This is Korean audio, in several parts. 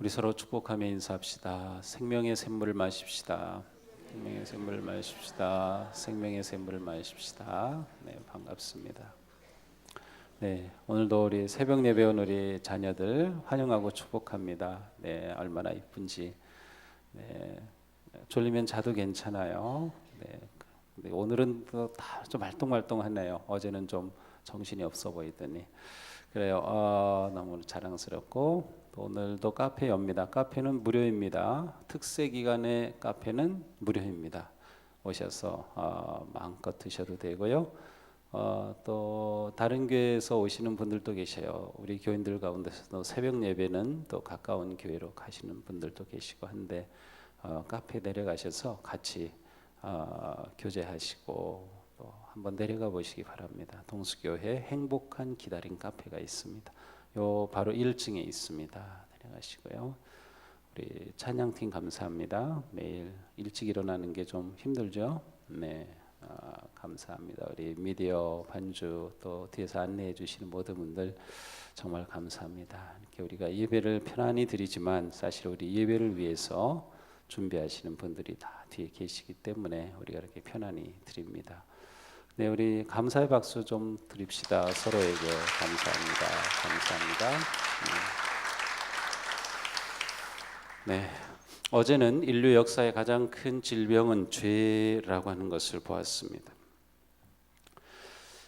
우리 서로 축복하며 인사합시다. 생명의 샘물을 마십시다. 생명의 샘물을 마십시다. 생명의 샘물을 마십시다. 네, 반갑습니다. 네, 오늘도 우리 새벽 예배 온 우리 자녀들 환영하고 축복합니다. 네, 얼마나 이쁜지. 네, 졸리면 자도 괜찮아요. 네, 근데 오늘은 다 좀 말똥말똥하네요. 어제는 좀 정신이 없어 보이더니. 그래요. 너무 자랑스럽고 또 오늘도 카페 엽니다. 카페는 무료입니다. 특세 기간의 카페는 무료입니다. 오셔서 마음껏 드셔도 되고요. 또 다른 교회에서 오시는 분들도 계셔요. 우리 교인들 가운데서도 새벽 예배는 또 가까운 교회로 가시는 분들도 계시고 한데 카페 내려가셔서 같이 교제하시고 또 한번 내려가 보시기 바랍니다. 동수교회 행복한 기다림 카페가 있습니다. 요 바로 1층에 있습니다. 내려가시고요. 우리 찬양팀 감사합니다. 매일 일찍 일어나는 게 좀 힘들죠? 네, 감사합니다. 우리 미디어 반주 또 뒤에서 안내해 주시는 모든 분들 정말 감사합니다. 이렇게 우리가 예배를 편안히 드리지만 사실 우리 예배를 위해서 준비하시는 분들이 다 뒤에 계시기 때문에 우리가 이렇게 편안히 드립니다. 네, 우리 감사의 박수 좀 드립시다. 서로에게 감사합니다. 감사합니다. 네, 어제는 인류 역사의 가장 큰 질병은 죄라고 하는 것을 보았습니다.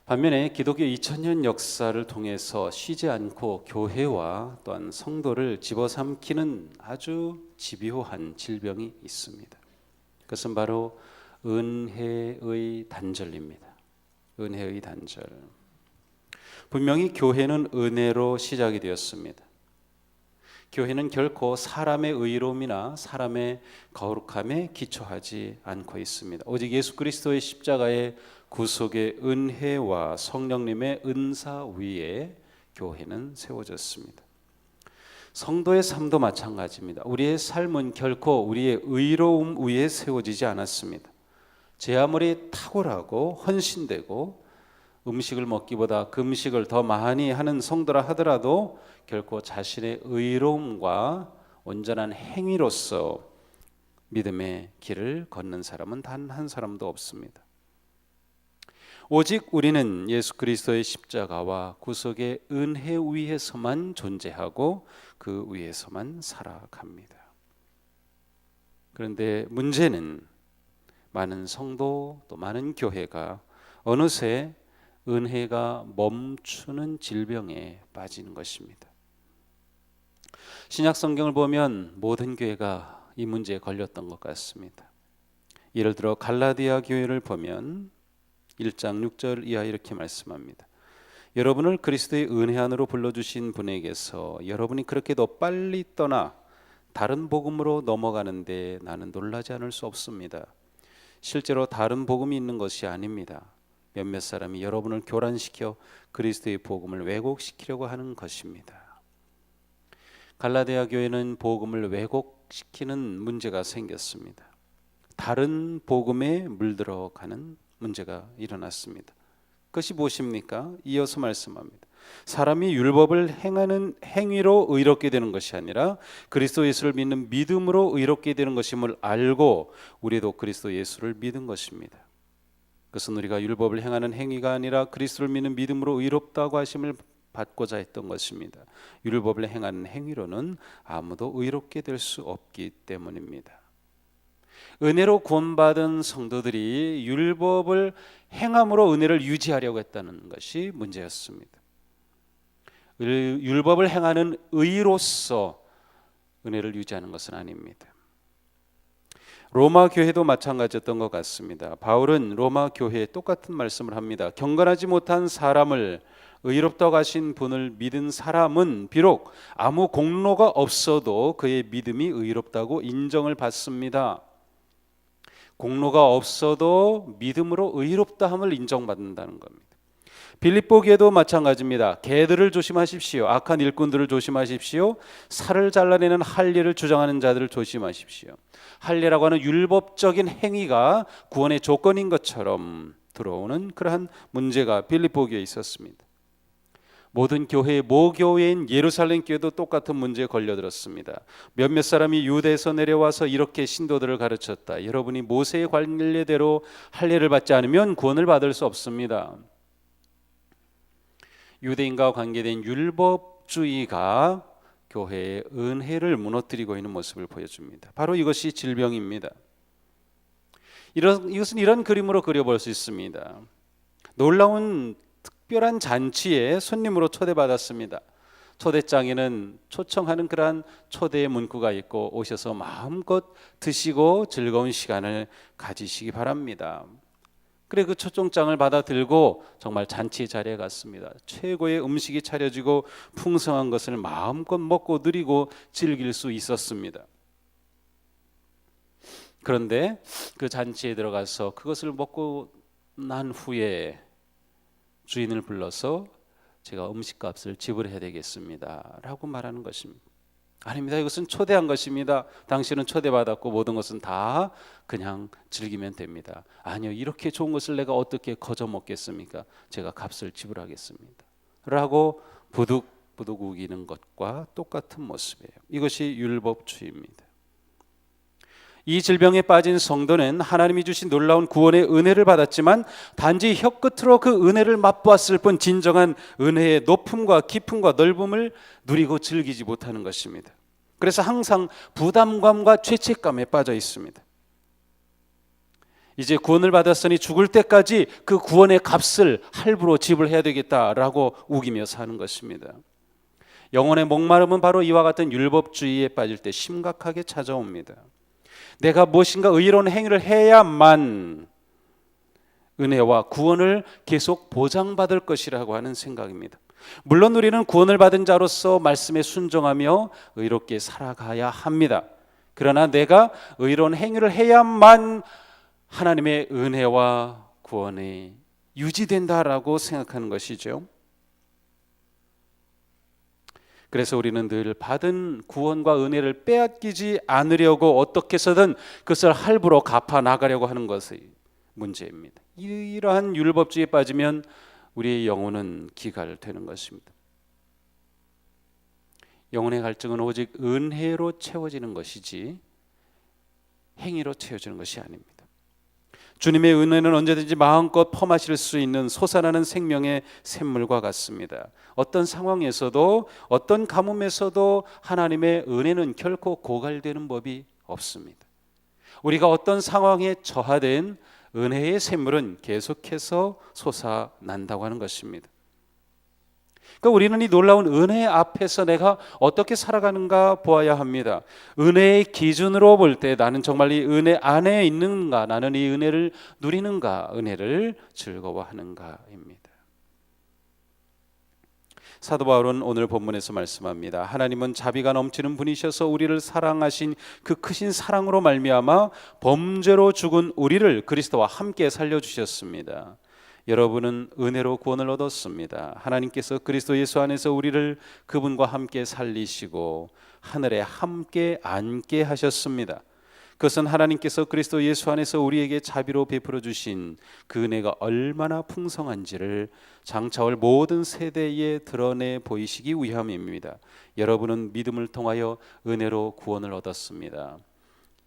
반면에 기독교 2000년 역사를 통해서 쉬지 않고 교회와 또한 성도를 집어삼키는 아주 집요한 질병이 있습니다. 그것은 바로 은혜의 단절입니다. 은혜의 단절. 분명히 교회는 은혜로 시작이 되었습니다. 교회는 결코 사람의 의로움이나 사람의 거룩함에 기초하지 않고 있습니다. 오직 예수 그리스도의 십자가의 구속의 은혜와 성령님의 은사 위에 교회는 세워졌습니다. 성도의 삶도 마찬가지입니다. 우리의 삶은 결코 우리의 의로움 위에 세워지지 않았습니다. 제 아무리 탁월하고 헌신되고 음식을 먹기보다 금식을 더 많이 하는 성도라 하더라도 결코 자신의 의로움과 온전한 행위로서 믿음의 길을 걷는 사람은 단 한 사람도 없습니다. 오직 우리는 예수 그리스도의 십자가와 구속의 은혜 위에서만 존재하고 그 위에서만 살아갑니다. 그런데 문제는 많은 성도 또 많은 교회가 어느새 은혜가 멈추는 질병에 빠지는 것입니다. 신약 성경을 보면 모든 교회가 이 문제에 걸렸던 것 같습니다. 예를 들어 갈라디아 교회를 보면 1장 6절 이하 이렇게 말씀합니다. 여러분을 그리스도의 은혜 안으로 불러주신 분에게서 여러분이 그렇게도 빨리 떠나 다른 복음으로 넘어가는데 나는 놀라지 않을 수 없습니다. 실제로 다른 복음이 있는 것이 아닙니다. 몇몇 사람이 여러분을 교란시켜 그리스도의 복음을 왜곡시키려고 하는 것입니다. 갈라디아 교회는 복음을 왜곡시키는 문제가 생겼습니다. 다른 복음에 물들어가는 문제가 일어났습니다. 그것이 무엇입니까? 이어서 말씀합니다. 사람이 율법을 행하는 행위로 의롭게 되는 것이 아니라 그리스도 예수를 믿는 믿음으로 의롭게 되는 것임을 알고 우리도 그리스도 예수를 믿은 것입니다. 그것은 우리가 율법을 행하는 행위가 아니라 그리스도를 믿는 믿음으로 의롭다고 하심을 받고자 했던 것입니다. 율법을 행하는 행위로는 아무도 의롭게 될 수 없기 때문입니다. 은혜로 구원받은 성도들이 율법을 행함으로 은혜를 유지하려고 했다는 것이 문제였습니다. 율법을 행하는 의로서 은혜를 유지하는 것은 아닙니다. 로마 교회도 마찬가지였던 것 같습니다. 바울은 로마 교회에 똑같은 말씀을 합니다. 경건하지 못한 사람을 의롭다고 하신 분을 믿은 사람은 비록 아무 공로가 없어도 그의 믿음이 의롭다고 인정을 받습니다. 공로가 없어도 믿음으로 의롭다함을 인정받는다는 겁니다. 빌립보 교회도 마찬가지입니다. 개들을 조심하십시오. 악한 일꾼들을 조심하십시오. 살을 잘라내는 할례를 주장하는 자들을 조심하십시오. 할례라고 하는 율법적인 행위가 구원의 조건인 것처럼 들어오는 그러한 문제가 빌립보 교회에 있었습니다. 모든 교회의 모교회인 예루살렘 교회도 똑같은 문제에 걸려들었습니다. 몇몇 사람이 유대에서 내려와서 이렇게 신도들을 가르쳤다. 여러분이 모세의 관례대로 할례를 받지 않으면 구원을 받을 수 없습니다. 유대인과 관계된 율법주의가 교회의 은혜를 무너뜨리고 있는 모습을 보여줍니다. 바로 이것이 질병입니다. 이것은 이런 그림으로 그려볼 수 있습니다. 놀라운 특별한 잔치에 손님으로 초대받았습니다. 초대장에는 초청하는 그러한 초대의 문구가 있고 오셔서 마음껏 드시고 즐거운 시간을 가지시기 바랍니다. 그래 그 초청장을 받아 들고 정말 잔치 자리에 갔습니다. 최고의 음식이 차려지고 풍성한 것을 마음껏 먹고 누리고 즐길 수 있었습니다. 그런데 그 잔치에 들어가서 그것을 먹고 난 후에 주인을 불러서 제가 음식값을 지불해야 되겠습니다 라고 말하는 것입니다. 아닙니다. 이것은 초대한 것입니다. 당신은 초대받았고 모든 것은 다 그냥 즐기면 됩니다. 아니요, 이렇게 좋은 것을 내가 어떻게 거저 먹겠습니까? 제가 값을 지불하겠습니다 라고 부득부득 우기는 것과 똑같은 모습이에요. 이것이 율법주의입니다. 이 질병에 빠진 성도는 하나님이 주신 놀라운 구원의 은혜를 받았지만 단지 혀끝으로 그 은혜를 맛보았을 뿐 진정한 은혜의 높음과 깊음과 넓음을 누리고 즐기지 못하는 것입니다. 그래서 항상 부담감과 죄책감에 빠져 있습니다. 이제 구원을 받았으니 죽을 때까지 그 구원의 값을 할부로 지불해야 되겠다라고 우기며 사는 것입니다. 영혼의 목마름은 바로 이와 같은 율법주의에 빠질 때 심각하게 찾아옵니다. 내가 무엇인가 의로운 행위를 해야만 은혜와 구원을 계속 보장받을 것이라고 하는 생각입니다. 물론 우리는 구원을 받은 자로서 말씀에 순종하며 의롭게 살아가야 합니다. 그러나 내가 의로운 행위를 해야만 하나님의 은혜와 구원이 유지된다라고 생각하는 것이죠. 그래서 우리는 늘 받은 구원과 은혜를 빼앗기지 않으려고 어떻게 해서든 그것을 할부로 갚아 나가려고 하는 것이 문제입니다. 이러한 율법주의에 빠지면 우리의 영혼은 기갈되는 것입니다. 영혼의 갈증은 오직 은혜로 채워지는 것이지 행위로 채워지는 것이 아닙니다. 주님의 은혜는 언제든지 마음껏 퍼마실 수 있는 솟아나는 생명의 샘물과 같습니다. 어떤 상황에서도 어떤 가뭄에서도 하나님의 은혜는 결코 고갈되는 법이 없습니다. 우리가 어떤 상황에 처하든 은혜의 샘물은 계속해서 솟아난다고 하는 것입니다. 그러니까 우리는 이 놀라운 은혜 앞에서 내가 어떻게 살아가는가 보아야 합니다. 은혜의 기준으로 볼 때 나는 정말 이 은혜 안에 있는가, 나는 이 은혜를 누리는가, 은혜를 즐거워하는가입니다. 사도 바울은 오늘 본문에서 말씀합니다. 하나님은 자비가 넘치는 분이셔서 우리를 사랑하신 그 크신 사랑으로 말미암아 범죄로 죽은 우리를 그리스도와 함께 살려주셨습니다. 여러분은 은혜로 구원을 얻었습니다. 하나님께서 그리스도 예수 안에서 우리를 그분과 함께 살리시고 하늘에 함께 앉게 하셨습니다. 그것은 하나님께서 그리스도 예수 안에서 우리에게 자비로 베풀어 주신 그 은혜가 얼마나 풍성한지를 장차올 모든 세대에 드러내 보이시기 위함입니다. 여러분은 믿음을 통하여 은혜로 구원을 얻었습니다.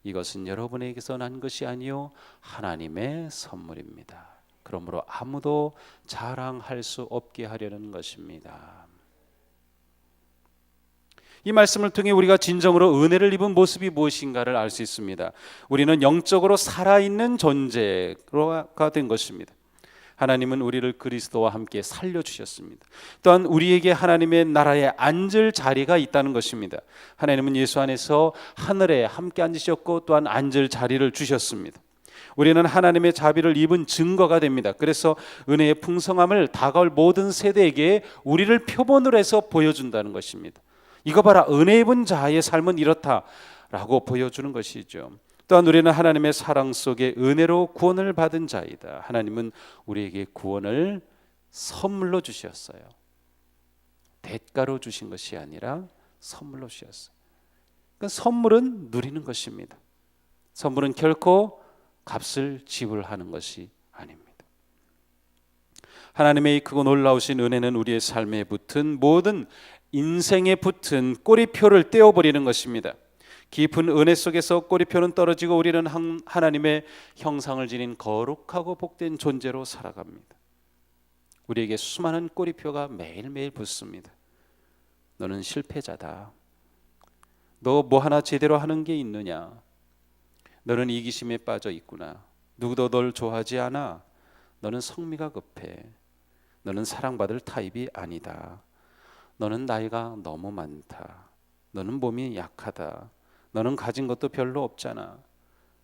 이것은 여러분에게서 난 것이 아니요 하나님의 선물입니다. 그러므로 아무도 자랑할 수 없게 하려는 것입니다. 이 말씀을 통해 우리가 진정으로 은혜를 입은 모습이 무엇인가를 알 수 있습니다. 우리는 영적으로 살아있는 존재가 된 것입니다. 하나님은 우리를 그리스도와 함께 살려주셨습니다. 또한 우리에게 하나님의 나라에 앉을 자리가 있다는 것입니다. 하나님은 예수 안에서 하늘에 함께 앉으셨고 또한 앉을 자리를 주셨습니다. 우리는 하나님의 자비를 입은 증거가 됩니다. 그래서 은혜의 풍성함을 다가올 모든 세대에게 우리를 표본으로 해서 보여준다는 것입니다. 이거 봐라, 은혜 입은 자의 삶은 이렇다라고 보여주는 것이죠. 또한 우리는 하나님의 사랑 속에 은혜로 구원을 받은 자이다. 하나님은 우리에게 구원을 선물로 주셨어요. 대가로 주신 것이 아니라 선물로 주셨어요. 그러니까 선물은 누리는 것입니다. 선물은 결코 값을 지불하는 것이 아닙니다. 하나님의 이 크고 놀라우신 은혜는 우리의 삶에 붙은 모든 인생에 붙은 꼬리표를 떼어버리는 것입니다. 깊은 은혜 속에서 꼬리표는 떨어지고 우리는 하나님의 형상을 지닌 거룩하고 복된 존재로 살아갑니다. 우리에게 수많은 꼬리표가 매일매일 붙습니다. 너는 실패자다. 너 뭐 하나 제대로 하는 게 있느냐? 너는 이기심에 빠져 있구나. 누구도 널 좋아하지 않아. 너는 성미가 급해. 너는 사랑받을 타입이 아니다. 너는 나이가 너무 많다. 너는 몸이 약하다. 너는 가진 것도 별로 없잖아.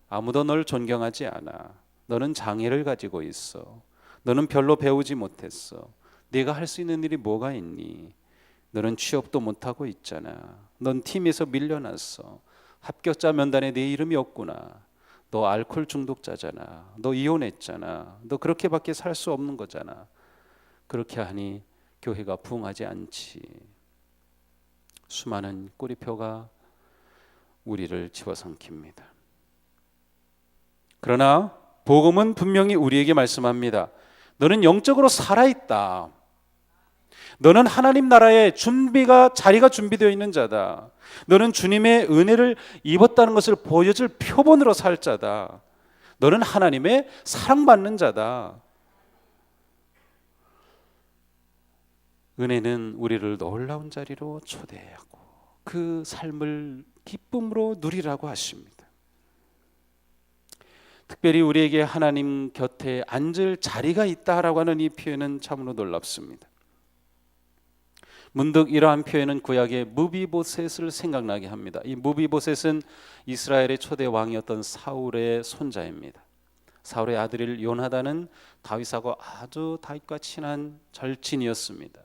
아무도 널 존경하지 않아. 너는 장애를 가지고 있어. 너는 별로 배우지 못했어. 네가 할 수 있는 일이 뭐가 있니? 너는 취업도 못하고 있잖아. 넌 팀에서 밀려났어. 합격자 면단에 네 이름이 없구나. 너 알코올 중독자잖아. 너 이혼했잖아. 너 그렇게밖에 살 수 없는 거잖아. 그렇게 하니 교회가 부흥하지 않지. 수많은 꼬리표가 우리를 집어삼킵니다. 그러나 복음은 분명히 우리에게 말씀합니다. 너는 영적으로 살아있다. 너는 하나님 나라의 자리가 준비되어 있는 자다. 너는 주님의 은혜를 입었다는 것을 보여줄 표본으로 살 자다. 너는 하나님의 사랑받는 자다. 은혜는 우리를 놀라운 자리로 초대하고 그 삶을 기쁨으로 누리라고 하십니다. 특별히 우리에게 하나님 곁에 앉을 자리가 있다라고 하는 이 표현은 참으로 놀랍습니다. 문득 이러한 표현은 구약의 무비보셋을 생각나게 합니다. 이 무비보셋은 이스라엘의 초대 왕이었던 사울의 손자입니다. 사울의 아들인 요나단은 다윗하고 아주 다윗과 친한 절친이었습니다.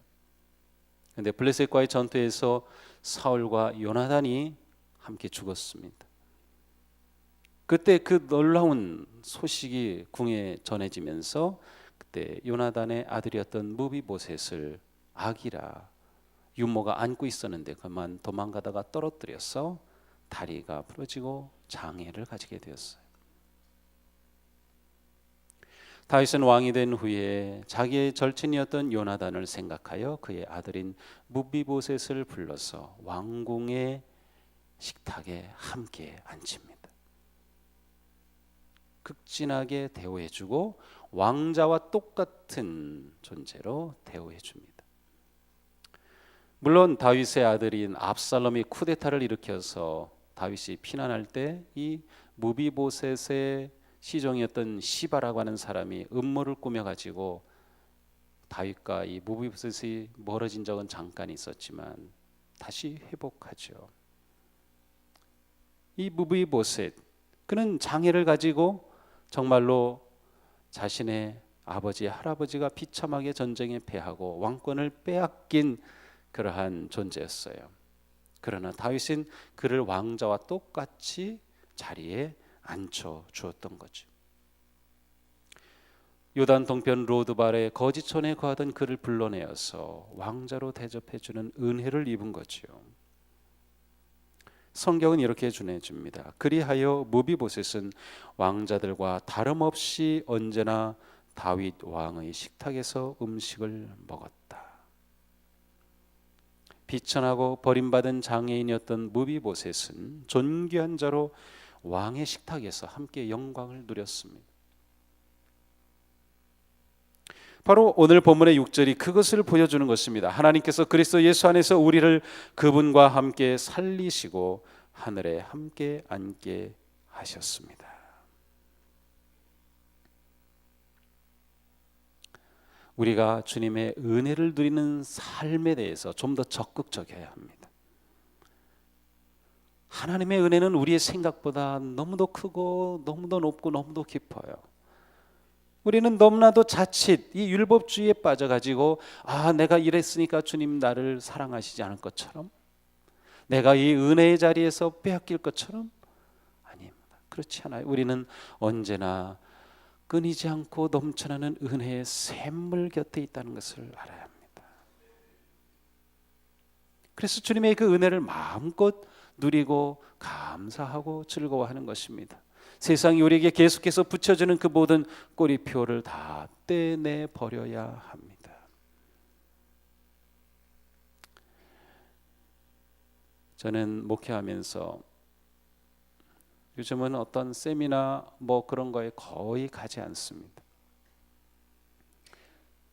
그런데 블레셋과의 전투에서 사울과 요나단이 함께 죽었습니다. 그때 그 놀라운 소식이 궁에 전해지면서 그때 요나단의 아들이었던 무비보셋을 아기라 유모가 안고 있었는데 그만 도망가다가 떨어뜨려서 다리가 부러지고 장애를 가지게 되었어요. 다윗은 왕이 된 후에 자기의 절친이었던 요나단을 생각하여 그의 아들인 무비보셋을 불러서 왕궁의 식탁에 함께 앉힙니다. 극진하게 대우해주고 왕자와 똑같은 존재로 대우해줍니다. 물론 다윗의 아들인 압살롬이 쿠데타를 일으켜서 다윗이 피난할 때 이 무비보셋의 시종이었던 시바라고 하는 사람이 음모를 꾸며가지고 다윗과 이 무비보셋이 멀어진 적은 잠깐 있었지만 다시 회복하죠. 이 무비보셋 그는 장애를 가지고 정말로 자신의 아버지 할아버지가 비참하게 전쟁에 패하고 왕권을 빼앗긴 그러한 존재였어요. 그러나 다윗은 그를 왕자와 똑같이 자리에 앉혀 주었던 거죠. 요단 동편 로드발의 거지촌에 거하던 그를 불러내어서 왕자로 대접해 주는 은혜를 입은 거죠. 성경은 이렇게 전해줍니다. 그리하여 무비보셋은 왕자들과 다름없이 언제나 다윗 왕의 식탁에서 음식을 먹었다. 비천하고 버림받은 장애인이었던 무비보셋은 존귀한 자로 왕의 식탁에서 함께 영광을 누렸습니다. 바로 오늘 본문의 6절이 그것을 보여주는 것입니다. 하나님께서 그리스도 예수 안에서 우리를 그분과 함께 살리시고 하늘에 함께 앉게 하셨습니다. 우리가 주님의 은혜를 누리는 삶에 대해서 좀 더 적극적이어야 합니다. 하나님의 은혜는 우리의 생각보다 너무도 크고 너무도 높고 너무도 깊어요. 우리는 너무나도 자칫 이 율법주의에 빠져가지고 내가 이랬으니까 주님 나를 사랑하시지 않을 것처럼, 내가 이 은혜의 자리에서 빼앗길 것처럼, 아닙니다. 그렇지 않아요. 우리는 언제나 끊이지 않고 넘쳐나는 은혜의 샘물 곁에 있다는 것을 알아야 합니다. 그래서 주님의 그 은혜를 마음껏 누리고 감사하고 즐거워하는 것입니다. 세상이 우리에게 계속해서 붙여주는 그 모든 꼬리표를 다 떼내 버려야 합니다. 저는 목회하면서 요즘은 어떤 세미나 뭐 그런 거에 거의 가지 않습니다.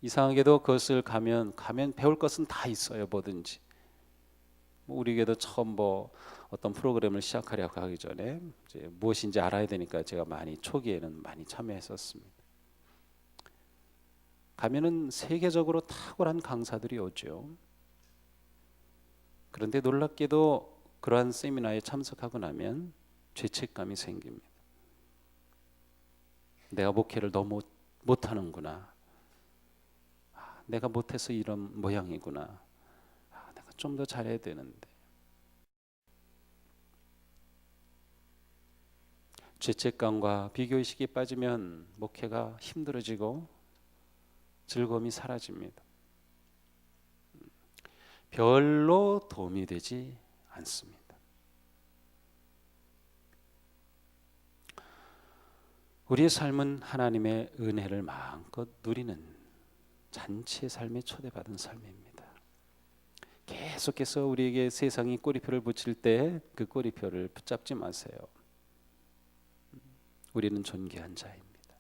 이상하게도 그것을 가면 배울 것은 다 있어요. 뭐든지. 우리 교회도 처음 뭐 어떤 프로그램을 시작하려고 하기 전에 이제 무엇인지 알아야 되니까 제가 초기에는 많이 참여했었습니다. 가면은 세계적으로 탁월한 강사들이 오죠. 그런데 놀랍게도 그러한 세미나에 참석하고 나면 죄책감이 생깁니다. 내가 목회를 너무 못하는구나. 내가 못해서 이런 모양이구나. 내가 좀 더 잘해야 되는데. 죄책감과 비교의식이 빠지면 목회가 힘들어지고 즐거움이 사라집니다. 별로 도움이 되지 않습니다. 우리의 삶은 하나님의 은혜를 마음껏 누리는 잔치의 삶에 초대받은 삶입니다. 계속해서 우리에게 세상이 꼬리표를 붙일 때 그 꼬리표를 붙잡지 마세요. 우리는 존귀한 자입니다.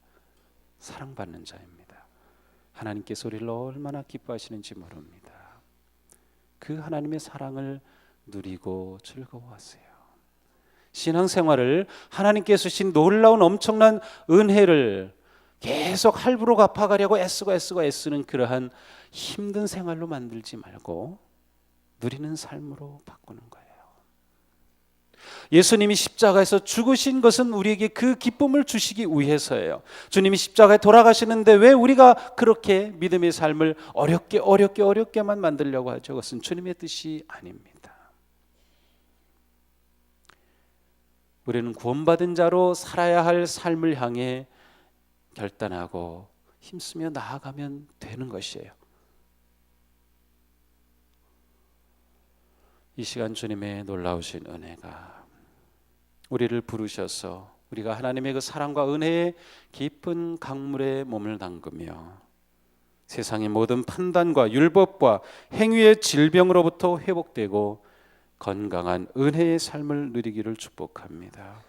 사랑받는 자입니다. 하나님께서 우리를 얼마나 기뻐하시는지 모릅니다. 그 하나님의 사랑을 누리고 즐거워하세요. 신앙생활을 하나님께서 주신 놀라운 엄청난 은혜를 계속 할부로 갚아가려고 애쓰는 그러한 힘든 생활로 만들지 말고 누리는 삶으로 바꾸는 거예요. 예수님이 십자가에서 죽으신 것은 우리에게 그 기쁨을 주시기 위해서예요. 주님이 십자가에 돌아가시는데 왜 우리가 그렇게 믿음의 삶을 어렵게만 만들려고 하죠? 그것은 주님의 뜻이 아닙니다. 우리는 구원받은 자로 살아야 할 삶을 향해 결단하고 힘쓰며 나아가면 되는 것이에요. 이 시간 주님의 놀라우신 은혜가 우리를 부르셔서 우리가 하나님의 그 사랑과 은혜의 깊은 강물에 몸을 담그며 세상의 모든 판단과 율법과 행위의 질병으로부터 회복되고 건강한 은혜의 삶을 누리기를 축복합니다.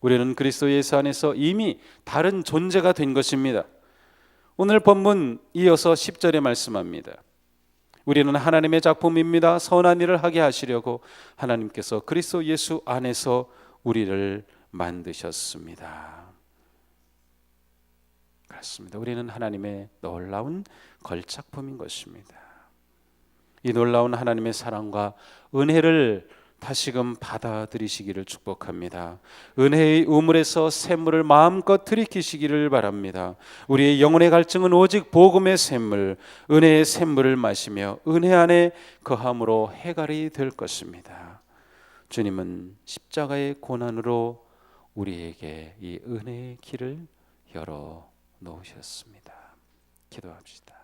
우리는 그리스도 예수 안에서 이미 다른 존재가 된 것입니다. 오늘 본문 이어서 10절에 말씀합니다. 우리는 하나님의 작품입니다. 선한 일을 하게 하시려고 하나님께서 그리스도 예수 안에서 우리를 만드셨습니다. 그렇습니다. 우리는 하나님의 놀라운 걸작품인 것입니다. 이 놀라운 하나님의 사랑과 은혜를 다시금 받아들이시기를 축복합니다. 은혜의 우물에서 샘물을 마음껏 들이키시기를 바랍니다. 우리의 영혼의 갈증은 오직 복음의 샘물, 은혜의 샘물을 마시며 은혜 안에 거함으로 해갈이 될 것입니다. 주님은 십자가의 고난으로 우리에게 이 은혜의 길을 열어 놓으셨습니다. 기도합시다.